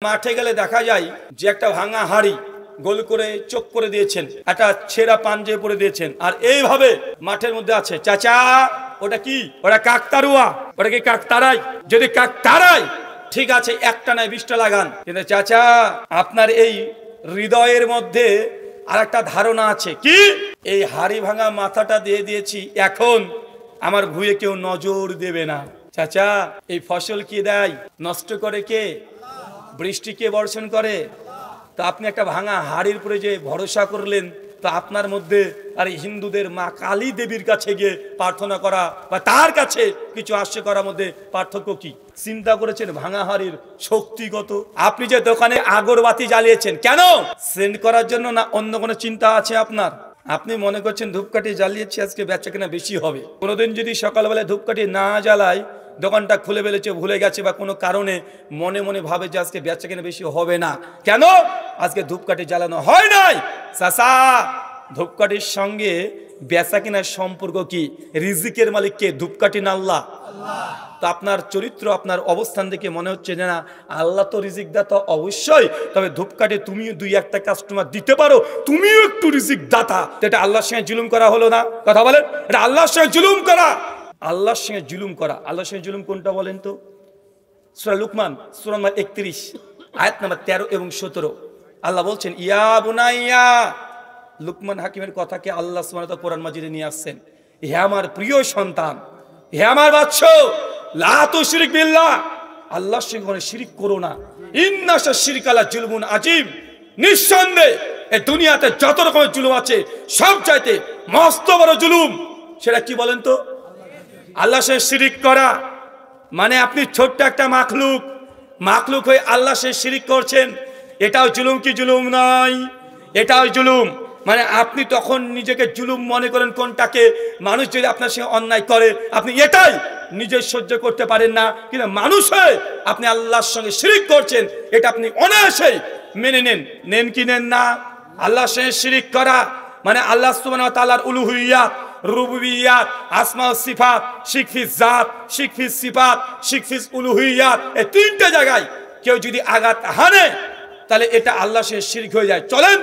মাঠে গেলে দেখা যায় যে একটা ভাঙা হাড়ি গোল করে চোখ করে দিয়েছেন, একটা ছেঁড়া পাঞ্জাবি পরে দিয়েছেন, আর এইভাবে মাঠের মধ্যে আছে। চাচা ওটা কি? ওটা কাকতারুয়া। ওটা কি কাকতারাই? যদি কাকতারাই ঠিক আছে, একটা নয় 20টা লাগান। কিন্তু চাচা আপনার এই হৃদয়ের মধ্যে আর একটা ধারণা আছে কি? এই হাড়ি ভাঙা মাথাটা দিয়ে দিয়েছি, এখন আমার ভুঁয়ে কেউ নজর দেবে না। চাচা এই ফসল কি দেয়? নষ্ট করে কে? বৃষ্টি কে বর্ষণ করে? তো আপনি একটা ভাঙা হাড়ির উপরে যে ভরসা করলেন, তো আপনার মধ্যে আর হিন্দুদের মা কালী দেবীর কাছে গিয়ে প্রার্থনা করা বা তার কাছে কিছু আশ্রয় করার মধ্যে পার্থক্য কি? চিন্তা করেছেন ভাঙা হাড়ির শক্তিগত? আপনি যে দোকানে আগরবাতি জ্বালিয়েছেন কেন? সেন্ড করার জন্য না অন্য কোনো চিন্তা আছে আপনার? আপনি মনে করছেন ধূপকাঠি জ্বালিয়েছি আজকে বেচা কেনা বেশি হবে। কোনোদিন যদি সকালবেলায় ধূপকাঠি না জ্বালায়, দোকানটা খুলে ফেলেছে, ভুলে গেছে বা কোনো কারণে মনে মনে ভাবে যে আজকে বেচা কেনা বেশি হবে না, কেন? আজকে ধূপকাঠি জ্বালানো হয় নাই। চাচা ধূপকাঠির সঙ্গে বেচা কেনার সম্পর্ক কি? রিজিকের মালিক কে? ধূপকাঠি না আল্লাহ? তো আপনার চরিত্র, আপনার অবস্থান দেখে মনে হচ্ছে যে না আল্লাহ তো রিজিক দাতা অবশ্যই, তবে ধূপকাঠি তুমিও 2-1টা কাস্টমার দিতে পারো, তুমিও একটু রিজিক দাতা। এটা আল্লাহর সঙ্গে জুলুম করা হলো না? কথা বলেন, এটা আল্লাহর সঙ্গে জুলুম করা। আল্লাহর সঙ্গে জুলুম করা। আল্লাহর সঙ্গে জুলুম কোনটা বলেন তো? সূরা লুকমান সূরা নম্বর 31 আয়াত নম্বর 13 এবং 17 আল্লাহ বলছেন, ইয়া বুনাইয়া। লুকমান হাকিমের কথাকে আল্লাহ সুবহানাহু ওয়া তাআলা কোরআন মাজিদে নিয়ে আসছেন। হে আমার প্রিয় সন্তান, হে আমার বাচ্চ, লা তুশরিক বিল্লাহ, আল্লাহর সঙ্গে কোনো শিরক করো না। ইন্নাশা শিরকা লা জুলমুন আযীম, নিঃসন্দেহে এই দুনিয়াতে যত রকমের জুলুম আছে সব চাইতে মস্ত বড় জুলুম সেটা কি বলেন তো? আল্লাহর সঙ্গে শিরক করা। মানে আপনি ছোট্ট একটা মাখলুক হয়ে আল্লাহর সঙ্গে শিরক করছেন, এটাও জুলুম কি জুলুম নয়? এটাও জুলুম। মানে আপনি তখন নিজেকে জুলুম মনে করেন কোনটাকে? মানুষ যদি আপনার সঙ্গে অন্যায় করে আপনি এটাই নিজে সহ্য করতে পারেন না, কিন্তু মানুষ হয়ে আপনি আল্লাহর সঙ্গে শিরক করছেন, এটা আপনি অনায়াসেই মেনে নেন কি নেন না? আল্লাহর সঙ্গে শিরক করা মানে আল্লাহ সুবহানাহু ওয়া তাআলার উলুহিয়াত, রুবুবিয়াত, আসমা ও সিফাত, শিরফিস জাত, শিরফিস সিফাত, শিরফিস উলুহিয়াত, এই 3টে জায়গায় কেউ যদি আঘাত হানে তাহলে এটা আল্লাহর সঙ্গে শিরক হয়ে যায়। চলেন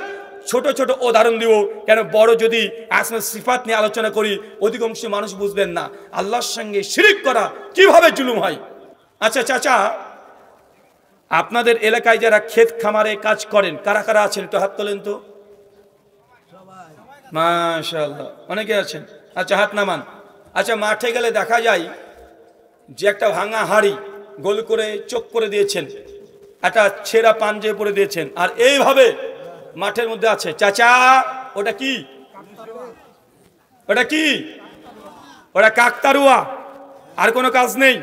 ছোট ছোট উদাহরণ দিব, কেন বড় যদি আসমা সিফাত নিয়ে আলোচনা করি অধিকাংশ মানুষ বুঝবেন না আল্লাহর সঙ্গে শিরক করা কিভাবে জুলুম হয়। আচ্ছা চাচা, আপনাদের এলাকায় যারা ক্ষেত খামারে কাজ করেন কারা কারা আছেন একটু হাত তোলেন তো। মাশাআল্লাহ, অনেকে আছেন। আচ্ছা হাত নামান। আচ্ছা মাঠে গেলে দেখা যায় যে একটা ভাঙা হাড়ি গোল করে চোখ করে দিয়েছেন, একটা ছেঁড়া পাঞ্জাবি পরে দিয়েছেন, আর এইভাবে মাঠের মধ্যে আছে। চাচা ওটা কি? ওটা কি? ওটা কাকতারুয়া, আর কোনো কাজ নেই।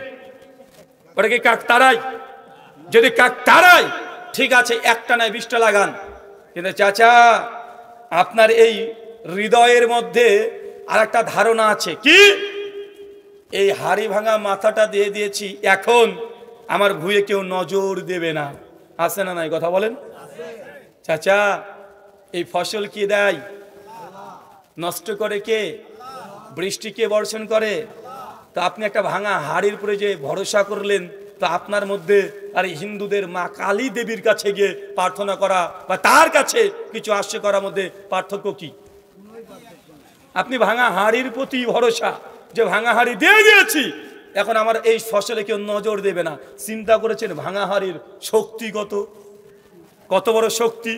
ওটা কি কাকতারাই? যদি কাকতারাই ঠিক আছে, একটা নয় 20টা লাগান। কিন্তু চাচা আপনার এই হৃদয়ের মধ্যে আর একটা ধারণা আছে কি? এই হাড়ি ভাঙা মাথাটা দিয়ে দিয়েছি, এখন আমার ভুঁয়ে কেউ নজর দেবে না। আছে না নাই? কথা বলেন। চাচা এই ফসল কি দেয়? নষ্ট করে কে? বৃষ্টি কে বর্ষণ করে? তো আপনি একটা ভাঙা হাড়ির উপরে যে ভরসা করলেন, তো আপনার মধ্যে আর হিন্দুদের মা কালী দেবীর কাছে গিয়ে প্রার্থনা করা বা তার কাছে কিছু আশ্রয় করার মধ্যে পার্থক্য কি? আপনি ভাঙা হাড়ির প্রতি ভরসা, যে ভাঙা হাড়ি দিয়ে দিয়েছি, এখন আমার এই ফসলে কেউ নজর দেবে না। চিন্তা করেছেন ভাঙা হাড়ির শক্তিগত কত বড় শক্তি?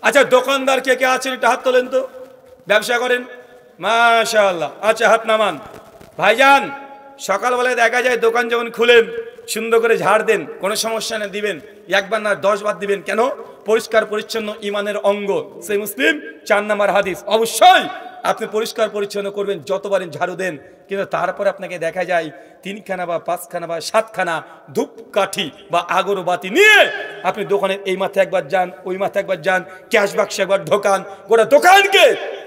আচ্ছা দোকানদার কে কে আছেন একটু হাত তোলেন তো। ব্যবসা করেন? মাশাআল্লাহ। আচ্ছা হাত নামান। ভাইজান সকালবেলায় দেখা যায় দোকান যখন খুলেন সুন্দর করে ঝাড় দেন, কোনো সমস্যা নেই, দিবেন 1 বার না 10 বার দিবেন। কেন? পরিষ্কার পরিচ্ছন্ন ইমানের অঙ্গ, সেই মুসলিম 4 নম্বর হাদিস। অবশ্যই আপনি পরিষ্কার পরিচ্ছন্ন করবেন যতবারই ঝাড়ু দেন, কিন্তু তারপরে আপনাকে দেখা যায় 3খানা বা 5খানা বা 7খানা ধূপকাঠি বা আগরবাতি নিয়ে আপনি দোকানের এই মাথায় একবার যান, ওই মাথায় একবার যান, ক্যাশ বাক্সে একবার ঢোকান, গোটা দোকানকে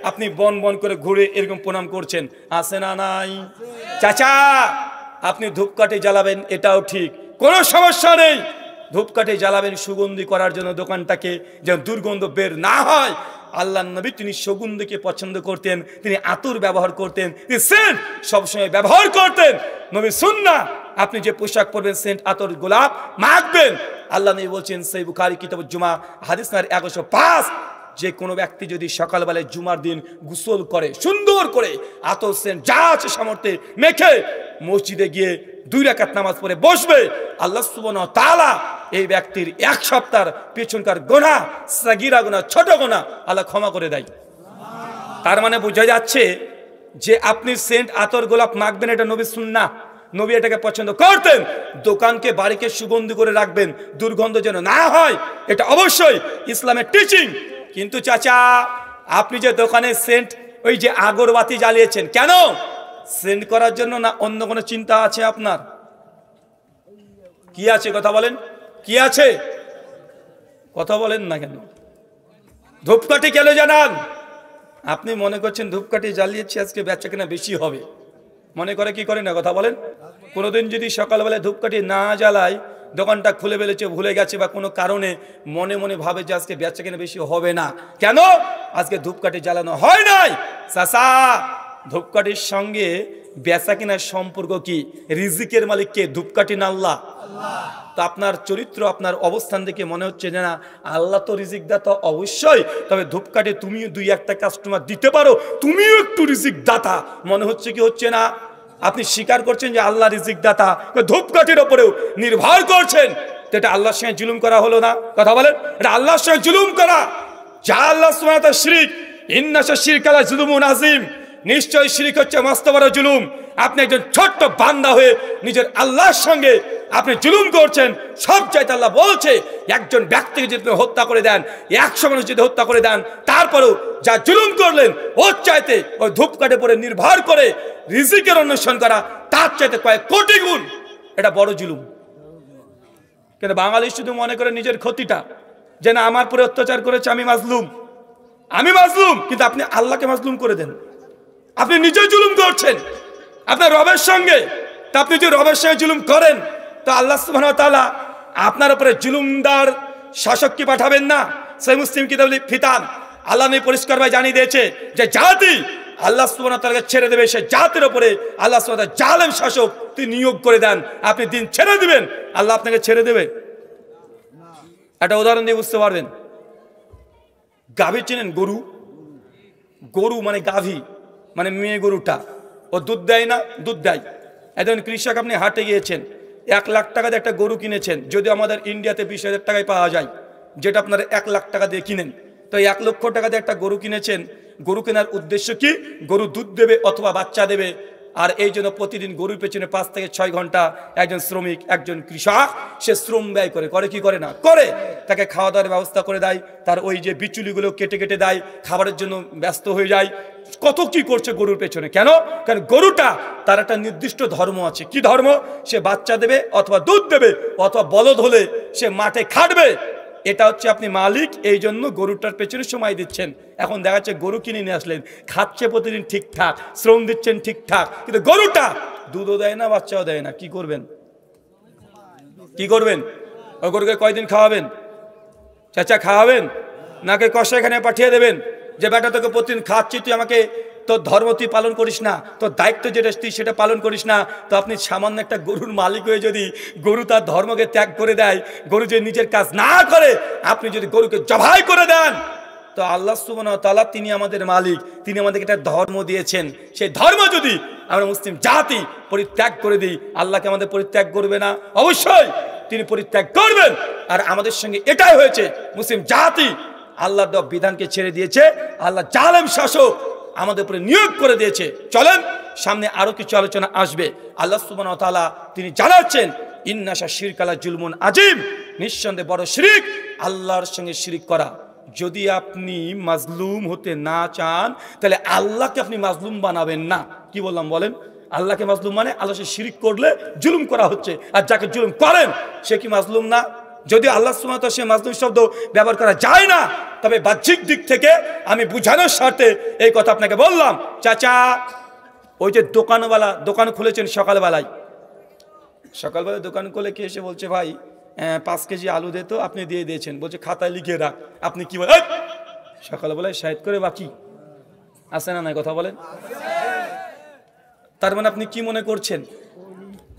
আপনি বন বন করে ঘুরে এরকম প্রণাম করছেন। আছে না নাই? চাচা আপনি ধূপকাঠি জ্বালাবেন, এটাও ঠিক, কোনো সমস্যা নেই, ধূপকাঠি জ্বালাবেন সুগন্ধি করার জন্য দোকানটাকে, যেন দুর্গন্ধ বের না হয়। আল্লাহর নবী তিনি সুগন্ধিকে পছন্দ করতেন, তিনি আতর ব্যবহার করতেন, তিনি সেন্ট সবসময় ব্যবহার করতেন। নবী সুন্নাহ আপনি যে পোশাক পরবেন সেন্ট আতর গোলাপ মাখবেন। আল্লাহ নবী বলছেন সহিহ বুখারী কিতাবুল জুমা হাদিস নাম্বার 1105, যে কোনো ব্যক্তি যদি সকালবেলায় জুমার দিন গোসল করে সুন্দর করে আতর সেন্ট যা আছে সামর্থ্যে মেখে মসজিদে গিয়ে 2 রাকাত নামাজ পড়ে বসবে, আল্লাহ সুবহানাহু ওয়া তাআলা এই ব্যক্তির 1 সপ্তাহের পেছনকার গুনাহ, সাগীরা গুনাহ, ছোট গুনাহ আল্লাহ ক্ষমা করে দেয়। তার মানে বোঝা যাচ্ছে যে আপনি সেন্ট আতর গোলাপ মাখবেন, এটা নবীর সুন্নাহ, নবী এটাকে পছন্দ করতেন। দোকানকে বাড়িকে সুগন্ধি করে রাখবেন, দুর্গন্ধ যেন না হয়, এটা অবশ্যই ইসলামের টিচিং। কিন্তু চাচা আপনি যে দোকানে সেন্ট ওই যে আগরবাতি জ্বালিয়েছেন, কেন? সেন্ট করার জন্য না অন্য কোনো চিন্তা আছে আপনার? কি আছে কথা বলেন, কি আছে কথা বলেন না কেন? ধূপকাঠি কেন জানান? আপনি মনে করছেন ধূপকাঠি জ্বালিয়েছি আজকে বেচা কেনা বেশি হবে, মনে করে কি করে না কথা বলেন? কোনোদিন যদি সকালবেলায় ধূপকাঠি না জ্বালায়, দোকানটা খুলে ফেলেছে, ভুলে গেছে বা কোনো কারণে মনে মনে ভাবে যে আজকে বেচা কেনা বেশি হবে না, কেন? আজকে ধূপকাঠি জ্বালানো হয় নাই। চাচা ধূপকাঠির সঙ্গে বেচা কেনার সম্পর্ক কি? রিজিকের মালিক কে? ধূপকাঠি না আল্লাহ? তো আপনার চরিত্র, আপনার অবস্থান দেখে মনে হচ্ছে যে না আল্লাহ তো রিজিক দাতা অবশ্যই, তবে ধূপকাঠি তুমিও 2-1টা কাস্টমার দিতে পারো, তুমিও একটু রিজিক দাতা মনে হচ্ছে কি হচ্ছে না? আপনি স্বীকার করছেন যে আল্লাহ রিজিক দাতা, ধূপকাঠির ওপরেও নির্ভর করছেন, তো এটা আল্লাহর সঙ্গে জুলুম করা হলো না? কথা বলেন, এটা আল্লাহর সঙ্গে জুলুম করা। যা আল্লাহ সুবহানাহু ওয়া তাআলা শিরক, ইন্নাশা শিরকা লা যুলুমুন আযীম, নিশ্চয়ই শিরক হচ্ছে মস্ত বড় জুলুম। আপনি একজন ছোট্ট বান্দা হয়ে নিজের আল্লাহর সঙ্গে আপনি জুলুম করছেন। সব চাইতে আল্লাহ বলছে একজন ব্যক্তিকে যদি হত্যা করে দেন, 100 মানুষ যদি হত্যা করে দেন, তারপরেও যা জুলুম করলেন ওর চাইতে ওই ধূপকাঠি পরে নির্ভর করে রিজিকের অন্বেষণ করা তার চাইতে কয়েক কোটি গুণ এটা বড় জুলুম। কিন্তু বাঙালি শুধু মনে করে নিজের ক্ষতিটা, যে না আমার পরে অত্যাচার করেছে, আমি মাজলুম, আমি মাজলুম। কিন্তু আপনি আল্লাহকে মাজলুম করে দেন, আপনি নিজেই জুলুম করছেন আপনার রবের সঙ্গে। তা আপনি যদি রবের সঙ্গে জুলুম করেন, তো আল্লাহ সুবহানাহু ওয়া তাআলা আপনার উপরে জুলুমদার শাসক কি পাঠাবেন না? সহিহ মুসলিম কিতাবুল ফিতান আল্লাহ নবী পরিষ্কার ভাবে জানিয়ে দিয়েছে যে জাতি আল্লাহ সুবহানাহু ওয়া তাআলাকে ছেড়ে দেবে, সে জাতির উপরে আল্লাহ সুবহানাহু ওয়া তাআলা জালেম শাসক তিনি নিয়োগ করে দেন। আপনি দিন ছেড়ে দিবেন, আল্লাহ আপনাকে ছেড়ে দেবে? একটা উদাহরণ দিয়ে বুঝতে পারবেন। গাভী চেনেন? গরু, গরু মানে গাভী মানে মেয়ে গরুটা, ও দুধ দেয় না? দুধ দেয়। একজন কৃষক, আপনি হাটে গিয়েছেন, 1 লাখ টাকা দিয়ে একটা গরু কিনেছেন, যদি আমাদের ইন্ডিয়াতে 20,000 টাকায় পাওয়া যায়, যেটা আপনারা 1 লাখ টাকা দিয়ে কিনেন, তো 1 লক্ষ টাকা দিয়ে একটা গরু কিনেছেন। গরু কেনার উদ্দেশ্য কি? গরু দুধ দেবে অথবা বাচ্চা দেবে। আর এই জন্য প্রতিদিন গরুর পেছনে 5 থেকে 6 ঘন্টা একজন শ্রমিক, একজন কৃষক সে শ্রম ব্যয় করে, করে কি করে না? করে। তাকে খাওয়া দাওয়ার ব্যবস্থা করে দেয়, তার ওই যে বিচুলিগুলো কেটে কেটে দেয়, খাবারের জন্য ব্যস্ত হয়ে যায়, কত কি করছে গরুর পেছনে। কেন? কারণ গরুটা তার একটা নির্দিষ্ট ধর্ম আছে। কি ধর্ম? সে বাচ্চা দেবে অথবা দুধ দেবে অথবা বলদ হলে সে মাঠে খাটবে। এটা হচ্ছে আপনি মালিক, এই জন্য গরুটার পেছনে সময় দিচ্ছেন। এখন দেখা যাচ্ছে গরু কিনে নিয়ে আসলেন, খাচ্ছে প্রতিদিন ঠিকঠাক, শ্রম দিচ্ছেন ঠিকঠাক, কিন্তু গরুটা দুধও দেয় না, বাচ্চাও দেয় না। কি করবেন? কি করবেন? ওই গরুকে কয়দিন খাওয়াবেন? চাচা খাওয়াবেন নাকি কষাইখানে পাঠিয়ে দেবেন যে বেটা তোকে প্রতিদিন খাচ্ছি, তুই আমাকে তোর ধর্ম তুই পালন করিস না, তোর দায়িত্ব যেটা তুই সেটা পালন করিস না। তো আপনি সামান্য একটা গরুর মালিক হয়ে যদি গরু তার ধর্মকে ত্যাগ করে দেয়, গরু যে নিজের কাজ না করে, আপনি যদি গরুকে জবাই করে দেন, তো আল্লাহ সুবহানাহু ওয়া তাআলা তিনি আমাদের মালিক, তিনি আমাদেরকে একটা ধর্ম দিয়েছেন। সেই ধর্ম যদি আমরা মুসলিম জাতি পরিত্যাগ করে দিই, আল্লাহকে আমাদের পরিত্যাগ করবে না? অবশ্যই তিনি পরিত্যাগ করবেন। আর আমাদের সঙ্গে এটাই হয়েছে, মুসলিম জাতি আল্লাহর দেওয়া বিধানকে ছেড়ে দিয়েছে, আল্লাহ জালেম শাসক আমাদের উপরে নিয়োগ করে দিয়েছে। চলেন সামনে আরো কিছু আলোচনা আসবে। আল্লাহ সুবহানাহু ওয়া তাআলা তিনি জানাচ্ছেন ইন্নাশা শিরকা লা যুলমুন আযীম, নিঃসন্দেহে বড় শিরক আল্লাহর সঙ্গে শিরক করা। যদি আপনি মাজলুম হতে না চান, তাহলে আল্লাহকে আপনি মাজলুম বানাবেন না। কি বললাম বলেন? আল্লাহকে মাজলুম মানে আল্লাহর সাথে শিরক করলে জুলুম করা হচ্ছে, আর যাকে জুলুম করেন সে কি মাজলুম না? যদি আল্লাহ সুবহানাহু ওয়া তাআলা সে মাজলুম শব্দ ব্যবহার করা যায় না, তবে বাহ্যিক দিক থেকে আমি বুঝানোর স্বার্থে এই কথা আপনাকে বললাম। চাচা ওই যে দোকানওয়ালা দোকান খুলেছেন সকালবেলায়, সকালবেলায় দোকান খুলে কে এসে বলছে ভাই 5 কেজি আলু দে তো, আপনি দিয়ে দিয়েছেন, বলছে খাতায় লিখে রাখ। আপনি কি বলেন? সকালবেলায় শাহিদ করে বাকি আছে না নাই কথা বলেন? তার মানে আপনি কি মনে করছেন?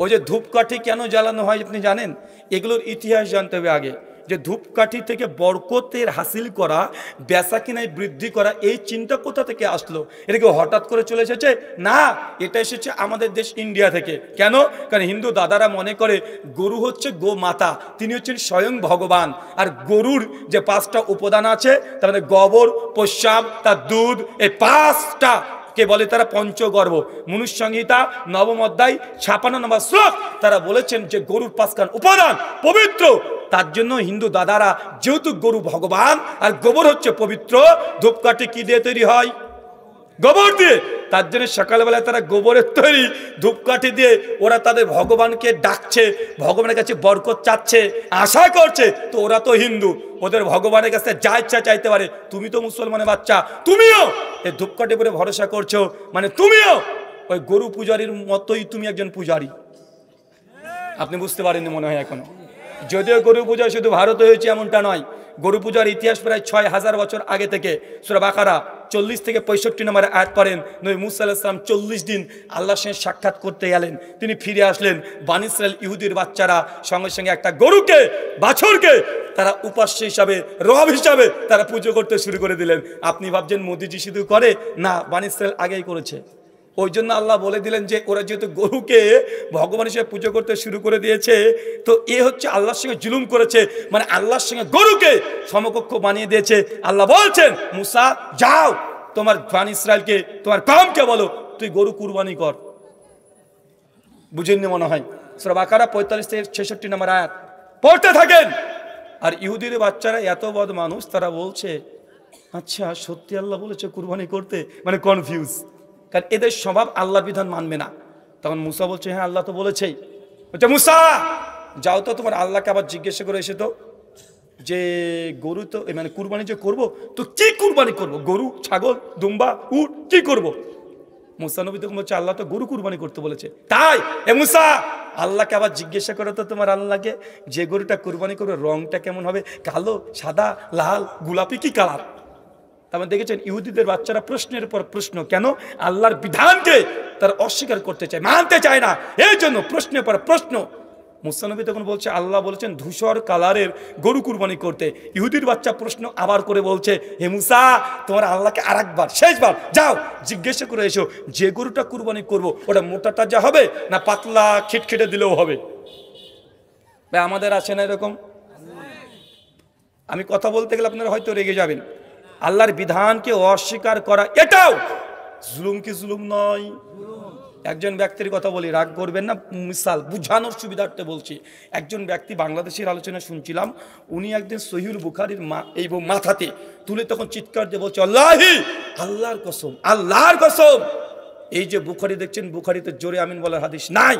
ওই যে ধূপকাঠি কেন জ্বালানো হয় আপনি জানেন? এগুলোর ইতিহাস জানতে হবে আগে, যে ধূপকাঠি থেকে বরকতের হাসিল করা, বেচা কিনায় বৃদ্ধি করা, এই চিন্তা কোথা থেকে আসলো? এটা কি হঠাৎ করে চলে এসেছে? না, এটা এসেছে আমাদের দেশ ইন্ডিয়া থেকে। কেন? কারণ হিন্দু দাদারা মনে করে গরু হচ্ছে গো মাতা, তিনি হচ্ছেন স্বয়ং ভগবান। আর গরুর যে 5টা উপাদান আছে, তার মধ্যে গোবর, প্রস্রাব, তার দুধ, এই 5টা কে বলে তারা পঞ্চগর্ভ। মনুষ্য সংহিতা 9ম অধ্যায় 56 নম্বর শ্লোক তারা বলেছেন যে গরুর 5খান উপাদান পবিত্র। তার জন্য হিন্দু দাদারা যেহেতু গরু ভগবান আর গোবর হচ্ছে পবিত্র, ধূপকাঠি কি দিয়ে তৈরি হয়? গোবর দিয়ে। তার জন্য সকালবেলায় তারা গোবরের তৈরি ধূপকাঠি দিয়ে ওরা তাদের ভগবানকে ডাকছে, ভগবানের কাছে বরকত চাচ্ছে, আশা করছে। তো ওরা তো হিন্দু, ওদের ভগবানের কাছে যা ইচ্ছা চাইতে পারে। তুমি তো মুসলমানের বাচ্চা, তুমিও এই ধূপকাঠি উপরে ভরসা করছো, মানে তুমিও ওই গরু পূজারীর মতোই তুমি একজন পূজারী। আপনি বুঝতে পারেননি মনে হয় এখনো। যদিও গরু পূজা শুধু ভারতে হয়েছে এমনটা নয়, গরু পূজার ইতিহাস প্রায় 6000 বছর আগে থেকে। সূরা বাকারা 40 থেকে 65 নম্বর আয়াত পড়েন। নবী মুসা আলাইহিস সালাম 40 দিন আল্লাহর সঙ্গে সাক্ষাৎ করতে গেলেন, তিনি ফিরে আসলেন। বনী ইসরাইল ইহুদির বাচ্চারা সঙ্গে সঙ্গে একটা গরুকে, বাছুরকে তারা উপাস্য হিসাবে, রব হিসাবে তারা পুজো করতে শুরু করে দিলেন। আপনি ভাবছেন মোদিজি শুধু করে? না, বনী ইসরাইল আগেই করেছে। ওই জন্য আল্লাহ বলে দিলেন যে ওরা যেহেতু গরুকে ভগবান হিসেবে পুজো করতে শুরু করে দিয়েছে, তো এ হচ্ছে আল্লাহর সঙ্গে জুলুম করেছে, মানে আল্লাহর সঙ্গে গরুকে সমকক্ষ বানিয়ে দিয়েছে। আল্লাহ বলছেন, মুসা যাও, তোমার বনী ইসরাইলকে, তোমার কওমকে বলো তুই গরু কুরবানি কর। বুঝেননি মনে হয়? সূরা বাকারা 45 থেকে 66 নম্বর আয়াত পড়তে থাকেন। আর ইহুদির বাচ্চারা এত বদ মানুষ, তারা বলছে আচ্ছা সত্যি আল্লাহ বলেছে কুরবানি করতে, মানে কনফিউজ। কারণ এদের স্বভাব আল্লাহর বিধান মানবে না। তখন মুসা বলছে হ্যাঁ আল্লাহ তো বলেছেই। বলছে মুসা যাও তো, তোমার আল্লাহকে আবার জিজ্ঞাসা করে এসে তো যে গরু তো মানে কুরবানি যে করবো, তো কি কুরবানি করব? গরু, ছাগল, দুম্বা, উট, কি করব? মুসা নবী তখন বলছে আল্লাহ তো গরু কুরবানি করতে বলেছে। তাই এ মুসা আল্লাহকে আবার জিজ্ঞাসা করো তো তোমার আল্লাহকে, যে গরুটা কুরবানি করবে রংটা কেমন হবে? কালো, সাদা, লাল, গোলাপি, কি কালার? তারপর দেখেছেন ইহুদিদের বাচ্চারা প্রশ্নের পর প্রশ্ন। কেন? আল্লাহর বিধানকে তারা অস্বীকার করতে চায়, মানতে চায় না, এই জন্য প্রশ্নের পর প্রশ্ন। মুসা নবী তখন বলছে আল্লাহ বলেছেন ধূসর কালারের গরু কুরবানি করতে। ইহুদির বাচ্চা প্রশ্ন আবার করে বলছে হে মুসা তোমার আল্লাহকে আরেকবার, শেষবার যাও জিজ্ঞাসা করে এসো, যে গরুটা কুরবানি করব ওটা মোটা তাজা হবে না পাতলা খিটখিটে দিলেও হবে? ভাই আমাদের আছে না এরকম? আমি কথা বলতে গেলে আপনারা হয়তো রেগে যাবেন। আল্লাহর বিধানকে অস্বীকার করা এটাও জুলুম কি জুলুম নয়? একজন ব্যক্তির কথা বলি, রাগ করবেন না, মিসাল বুঝানোর সুবিধার্থে বলছি। একজন ব্যক্তি, বাংলাদেশের আলোচনা শুনছিলাম, উনি একদিন সহিহুল বুখারীর এই মাথাতে তুলে তখন চিৎকার দিয়ে বলছে আল্লাহি, আল্লাহর কসম, আল্লাহর কসম, এই যে বুখারী দেখছেন, বুখারীতে জোরে আমিন বলার হাদিস নাই।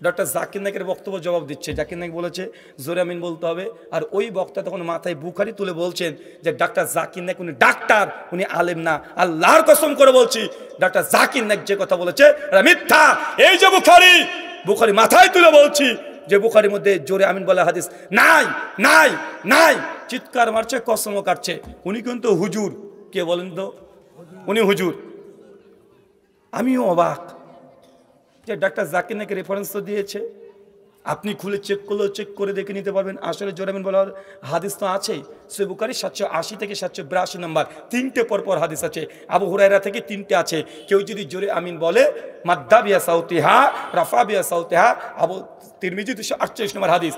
ডক্টর জাকির নায়েকের বক্তব্য জবাব দিচ্ছে। জাকির নায়েক বলেছে জোরে আমিন বলতে হবে, আর ওই বক্তা তখন মাথায় বুখারী তুলে বলছেন যে ডাক্তার জাকির নায়েক উনি ডাক্তার, উনি আলেম না। আল্লাহর কসম করে বলছি ডাক্তার জাকির নায়েক যে কথা বলেছে এটা মিথ্যা। এই যে বুখারী মাথায় তুলে বলছি যে বুখারীর মধ্যে জোরে আমিন বলা হাদিস নাই, নাই, নাই। চিৎকার মারছে, কসমও কাটছে। উনি কিন্তু হুজুর। কে বলেন তো? উনি হুজুর। আমিও অবাক যে ডাক্তার জাকির নায়েক রেফারেন্স তো দিয়েছে, আপনি খুলে চেক করলেও চেক করে দেখে নিতে পারবেন। আসলে জোরে আমিন বলার হাদিস তো আছেই। সহিহ বুখারী 780 থেকে 782 নম্বর 3টে পরপর হাদিস আছে। আবু হুরায়রা থেকে 3টে আছে। কেউ যদি জোরে আমিন বলে মাদ্দা বিয়া সাউতিহা, রাফা বিয়া সাউতিহা, আবু তিরমিজি 248 নম্বর হাদিস।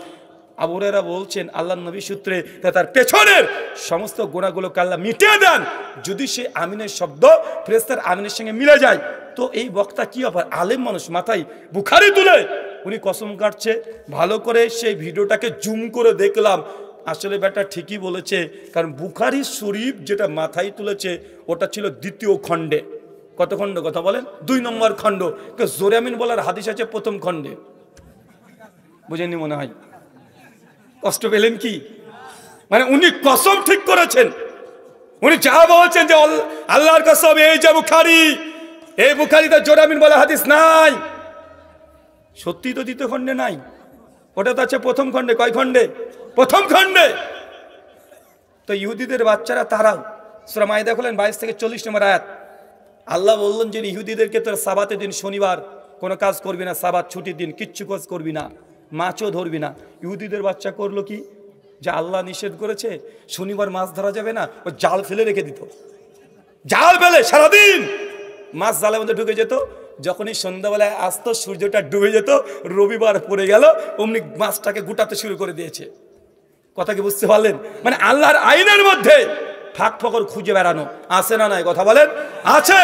আবু হুরায়রা বলছেন আল্লাহর নবী সূত্রে তার পেছনের সমস্ত গুনাহগুলোকে আল্লাহ মিটিয়ে দেন যদি সে আমিনের শব্দ ফেরেশতার আমিনের সঙ্গে মিলে যায়। তো এই বক্তা কি ব্যাপার, আলেম মানুষ, মাথায় বুখারী তুলে উনি কসম কাটছে। ভালো করে সেই ভিডিওটাকে জুম করে দেখলাম, আসলে ব্যাটা ঠিকই বলেছে। কারণ বুখারী শরীফ যেটা মাথায় তুলেছে ওটা ছিল 2য় খণ্ডে। কত খণ্ড কথা বলেন? 2 নম্বর খণ্ড। জোরে আমিন বলার হাদিস আছে 1ম খণ্ডে। বুঝেননি মনে হয়? কষ্ট পেলেন কি? মানে উনি কসম ঠিক করেছেন। উনি যা বলছেন যে আল্লাহর কসম, এই যে বুখারী, এই বুখারীতে জোরে আমিন বলা হাদিস নাই। সত্যি তো 2য় খণ্ডে নাই। ওটা তো আছে প্রথম খণ্ডে। কয় খণ্ডে? প্রথম খণ্ডে। তো ইহুদিদের বাচ্চারা তারাও সূরা মাইদা খোলেন 22 থেকে 40 নম্বর আয়াত। আল্লাহ বললেন যে ইহুদিদেরকে তোর সাবাতের দিন শনিবার কোনো কাজ করবি না, সাবাত ছুটির দিন কিচ্ছু কাজ করবি না, মাছও ধরবি না। ইহুদিদের বাচ্চা করলো কি, যে আল্লাহ নিষেধ করেছে শনিবার মাছ ধরা যাবে না, ও জাল ফেলে রেখে দিত। জাল ফেলে সারাদিন মাছ জালের মধ্যে ঢুকে যেত। যখনই সন্ধ্যাবেলায় আসতো, সূর্যটা ডুবে যেত, রবিবার পড়ে গেল, অমনি মাছটাকে গুটাতে শুরু করে দিয়েছে। কথা কি বুঝতে পারলেন? মানে আল্লাহর আইনের মধ্যে ফাঁক ফকর খুঁজে বেড়ানো আছে না নাই? কথা বলেন, আছে।